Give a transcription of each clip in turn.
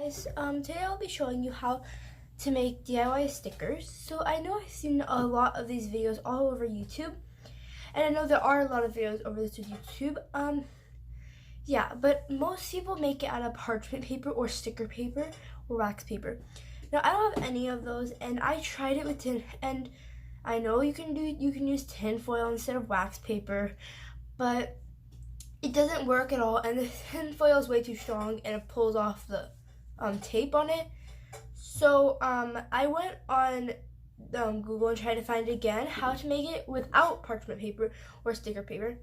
Guys, today I'll be showing you how to make DIY stickers. So I know I've seen a lot of these videos all over YouTube, and I know there are a lot of videos over this YouTube. Yeah, but most people make it out of parchment paper or sticker paper or wax paper. Now I don't have any of those, and I tried it with tin, and I know you can use tin foil instead of wax paper, but it doesn't work at all, and the tin foil is way too strong and it pulls off the tape on it. So I went on Google and tried to find again how to make it without parchment paper or sticker paper,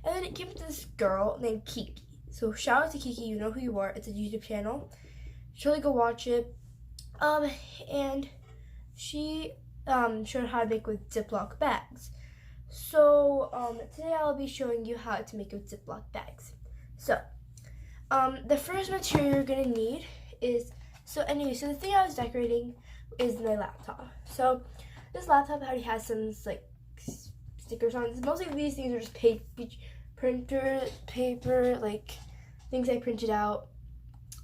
and then it came to this girl named Kiki. So shout out to Kiki, you know who you are. It's a YouTube channel. Surely go watch it. And she showed how to make with Ziploc bags. So today I'll be showing you how to make it with Ziploc bags. So the first material you're gonna need is, so the thing I was decorating is my laptop. So this laptop already has some like stickers on it. Mostly these things are just paper, like things I printed out,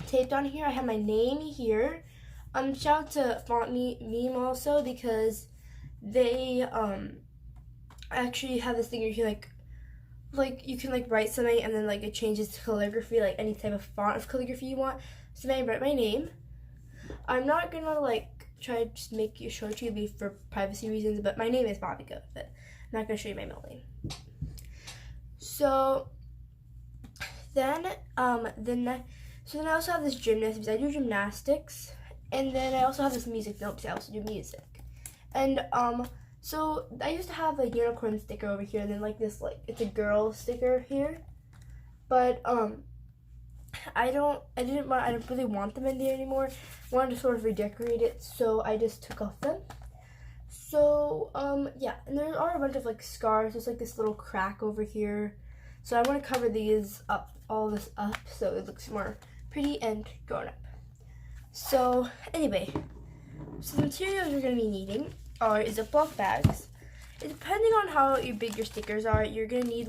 taped on here. I have my name here. Shout out to Font Meme also, because they actually have this thing where you can write something and then like it changes to calligraphy, like any type of font of calligraphy you want. So then I write my name. I'm not gonna try to just show it to you for privacy reasons, but my name is Bobika, but I'm not gonna show you my middle name. So then I also have this gymnastics. I do gymnastics, and then I also have this music notes. I also do music, and so I used to have a unicorn sticker over here, and then it's a girl sticker here, but I don't really want them in there anymore. I wanted to sort of redecorate it, so I just took off them. So yeah, and there are a bunch of scars. There's this little crack over here, so I want to cover all this up so it looks more pretty and grown up. So anyway, so the materials you're going to be needing are Ziploc bags. Depending on how big your stickers are, you're going to need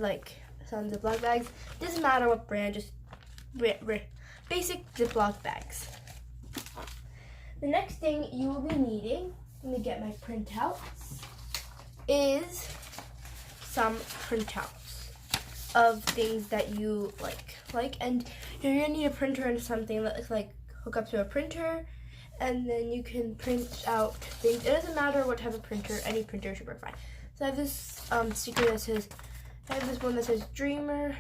some Ziploc bags. Doesn't matter what brand, just basic Ziploc bags. The next thing you will be needing, let me get my printouts, is some printouts of things that you like, and you're going to need a printer and something that hook up to a printer, and then you can print out things. It doesn't matter what type of printer, any printer should work fine. So I have this sticker that says, I have this one that says Dreamer,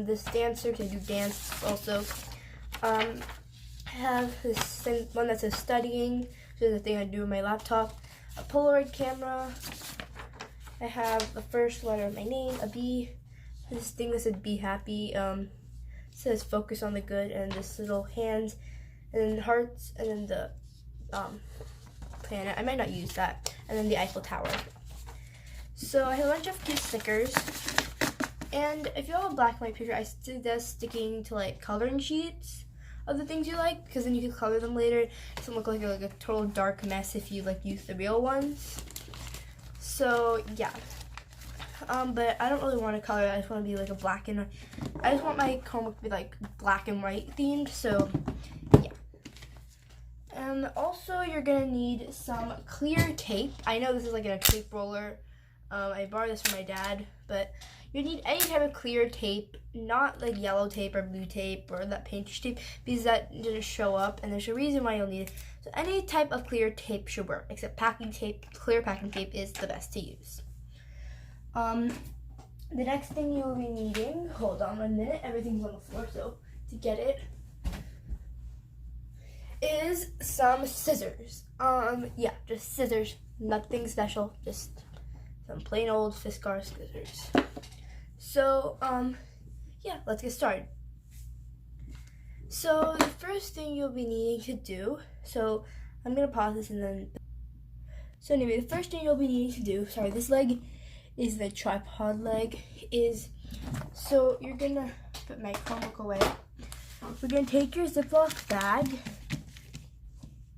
this dancer, because I do dance also. I have this one that says Studying, which is the thing I do on my laptop. A Polaroid camera. I have the first letter of my name, a B. This thing that says Be Happy, says Focus on the Good, and this little hands, and then hearts, and then the planet. I might not use that. And then the Eiffel Tower. So I have a bunch of cute stickers. And if you have a black and white picture, I suggest sticking to coloring sheets of the things you like, because then you can color them later. It doesn't look like a total dark mess if you use the real ones. So yeah. But I don't really want to color it. I just want to be a black and white. I just want my comic to be black and white themed. So yeah. And also you're gonna need some clear tape. I know this is in a tape roller. I borrowed this from my dad, but you need any type of clear tape, not yellow tape or blue tape or that painter's tape, because that didn't show up, and there's a reason why you'll need it. So any type of clear tape should work, except packing tape. Clear packing tape is the best to use. The next thing you will be needing, hold on 1 minute, everything's on the floor, so to get it, is some scissors. Yeah, just scissors, nothing special, just some plain old Fiskars scissors. So, yeah, let's get started. So, the first thing you'll be needing to do, so I'm going to pause this and then, so anyway, the first thing you'll be needing to do, sorry, this leg is the tripod leg, so you're going to put my Chromebook away. We're going to take your Ziploc bag.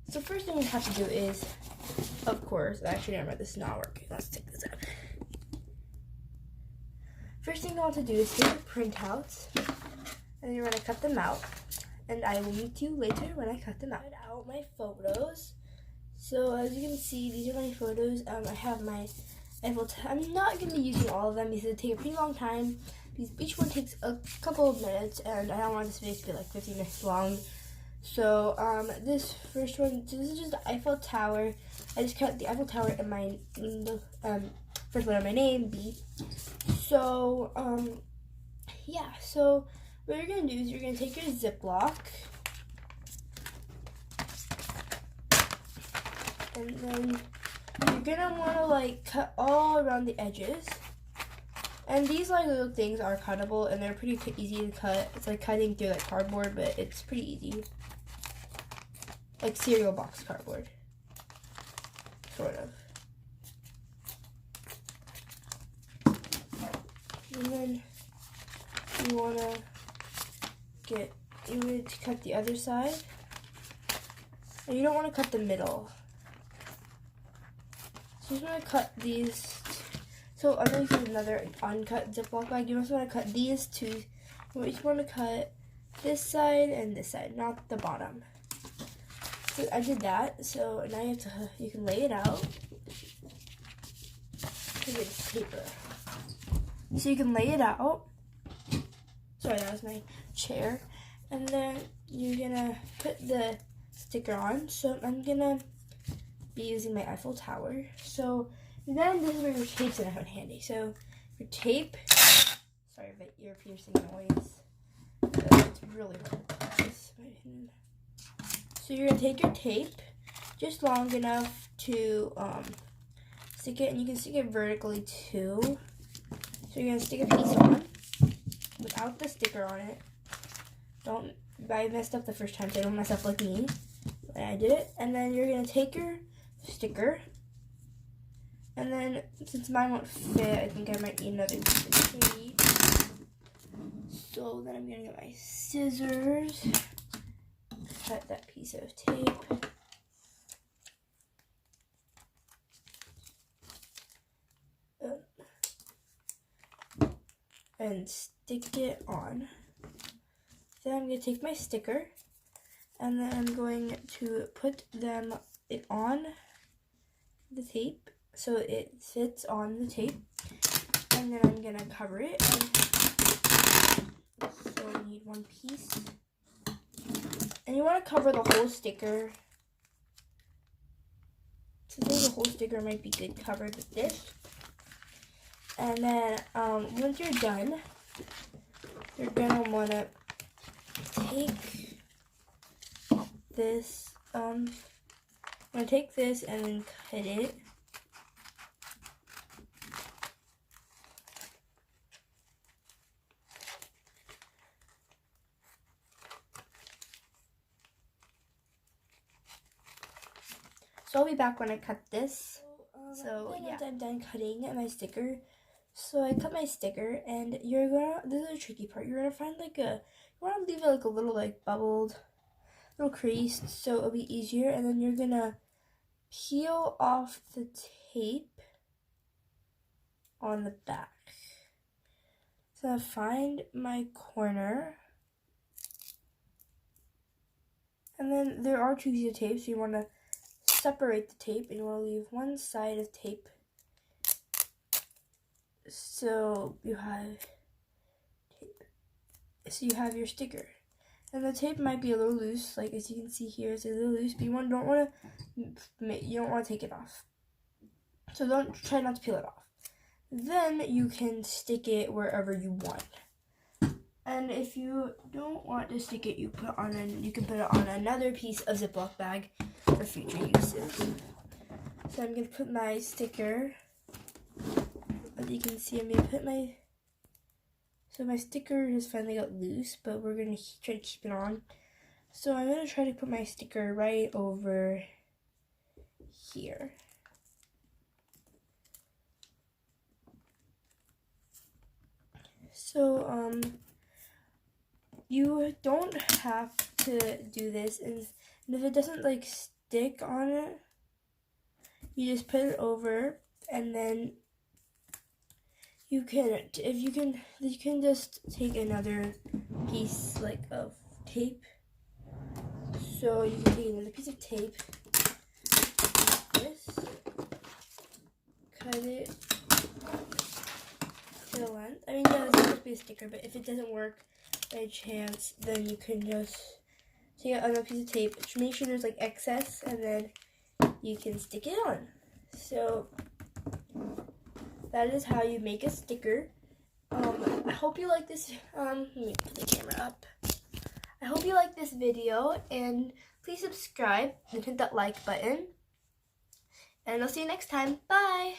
So first thing you have to do is, of course, actually never mind, this is not working. Let's take this out. First thing you want to do is take your printouts, and you're going to cut them out. and I will meet you later when I cut them out my photos. So as you can see, these are my photos. I have my I'm not going to be using all of them because it takes a pretty long time. Because each one takes a couple of minutes, and I don't want this video to be like 15 minutes long. So this first one, this is just the Eiffel Tower. I just cut the Eiffel Tower in my first letter of my name, B. So yeah. So what you're gonna do is you're gonna take your Ziploc, and then you're gonna want to like cut all around the edges. And these like little things are cuttable, and they're pretty easy to cut. It's like cutting through like cardboard, but it's pretty easy. Like cereal box cardboard, sort of. And then you wanna cut the other side. And you don't want to cut the middle. So you just want to cut these. So I'm going to use another uncut Ziploc bag. You also want to cut these two. You just want to cut this side and this side, not the bottom. So I did that. So now you can lay it out. It's paper. So you can lay it out. Sorry, that was my chair. And then you're gonna put the sticker on. So I'm gonna be using my Eiffel Tower. So then this is where your tape's gonna come handy. So your tape, sorry about ear piercing noise. It's really hard. So you're gonna take your tape just long enough to stick it, and you can stick it vertically too. So you're gonna stick a piece on without the sticker on it. I messed up the first time, so don't mess up like me. And I did it. And then you're gonna take your sticker, and then since mine won't fit, I think I might need another piece of tape. So then I'm gonna get my scissors, cut that piece of tape. And stick it on. Then I'm going to take my sticker, and then I'm going to put it on the tape so it fits on the tape, and then I'm going to cover it. So I need one piece, and you want to cover the whole sticker. Since the whole sticker might be good covered with this. And then once you're done, you're gonna wanna take this. I'm gonna take this and then cut it. So I'll be back when I cut this. So yeah, I'm done cutting my sticker. So I cut my sticker, and this is a tricky part. You're gonna find you wanna leave it like a little like bubbled, little creased, so it'll be easier. And then you're gonna peel off the tape on the back. So I find my corner, and then there are two pieces of tape, so you wanna separate the tape, and you wanna leave one side of tape. So you have tape. So you have your sticker, and the tape might be a little loose, like as you can see here, it's a little loose. But you don't want to take it off. So try not to peel it off. Then you can stick it wherever you want. And if you don't want to stick it, you can put it on another piece of Ziploc bag for future uses. So I'm gonna put my sticker. As you can see, I'm going to put so my sticker has finally got loose, but we're going to try to keep it on. So I'm going to try to put my sticker right over here. So, you don't have to do this, and if it doesn't like stick on it, you just put it over, and then you can just take another piece like of tape, So you can take another piece of tape, this, cut it to the length. I mean, yeah, this is supposed to be a sticker, but if it doesn't work by chance, then you can just take another piece of tape. Make sure there's like excess, and then you can stick it on. So that is how you make a sticker. I hope you like this. Let me put the camera up. I hope you like this video, and please subscribe and hit that like button. And I'll see you next time. Bye!